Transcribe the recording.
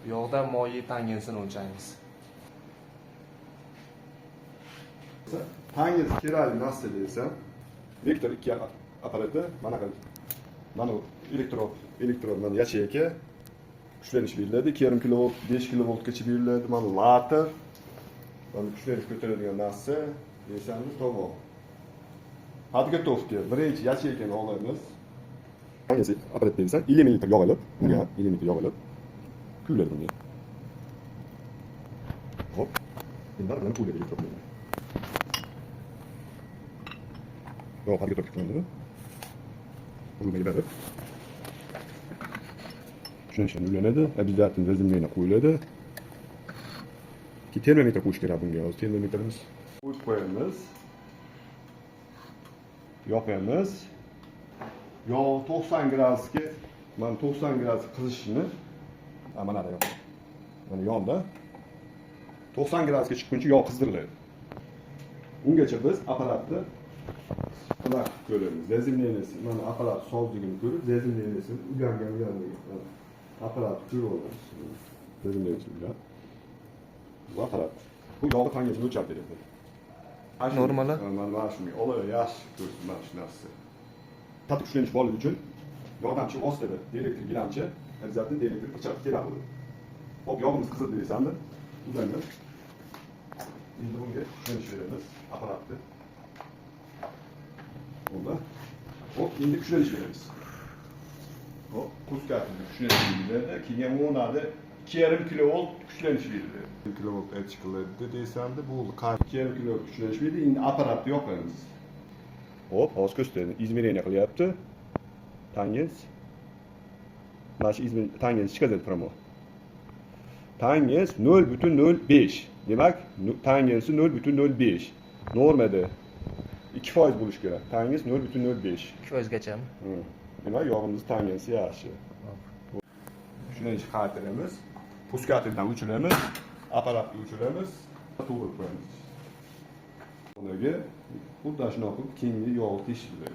Yog'da moyi tangensini o'lchaymiz. Tangens kerak nasıl desem, Vektor 2 aparatı mana elektroddan yacheyka kuchlanish beriladi. 2,5 kV, 5 kVgacha beriladi. Mana later. Mana kuchlanish ko'taradigan narsa desangiz to'g'ri. Подготовка. Birinchi yacheykani olamiz. Tangens aparat deysan, 50 ml yog' olib, bunga 50 ml yog' olib quyiladi bunga. Hop. Endi bilan quyiladi elektrodni. Yog' подготовка qilinadi. Bunga berib shuncha ulanadi, обязательно razimlana qo'yiladi. Termometr qo'yish kerak bunga. Hozir termometrimiz qo'yib qo'yamiz. Yoqamiz. Yog' 90 gradusga, mana 90 gradus qizishini mana yoq. Mana yonda 90 gradusga chiqquncha yog' qizdiriladi. Ungacha biz apparatni qilib ko'ramiz. Razimlanasi, mana apparat sozligini ko'rib, razimlanasini ulangan apparat ko'rib olamiz. Razimlanasi bilan. Bu apparat. Bu yog'ni qanchaga o'lchab beradi? Normali. Mana shunga olib yaxshi ko'rsin mana shu narsa. Qattiq ushlanish borligi uchun yordamchi ostida elektrik gilamchi, обязательно elektrik pichoq kerak bo'ladi. Hop, yog'imiz qizildi desanda, uzangan. Endi bunga ushlanish beramiz apparatni. Bunda. Hop, endi ushlanish beramiz. Hop, kuskatni ushlanish beradi. Keyin o'rnada 2,5 kV kuchlanish beriladi. 1 kV aytishqiladi desanda, bu 2,5 kV kuchlanish berdi. Endi apparatni yoqamiz. Hop, hozir ko'rsatadi. Izmereniya qilyapti. Tangens. Mana shu tangens chiqadi promo. Tangens 0,05. Demak, tangensi 0,05. Normada 2% bo'lish kerak. Tangens 0,05. 2%gacha. Demak, yog'imiz tangensi yaxshi. Shunday qaytaramiz. Puskatdan o'chiramiz, apparatni o'chiramiz, to'g'ri qo'yamiz. Ularga xuddi shunaqa qilib keyingi yog' teshiladi.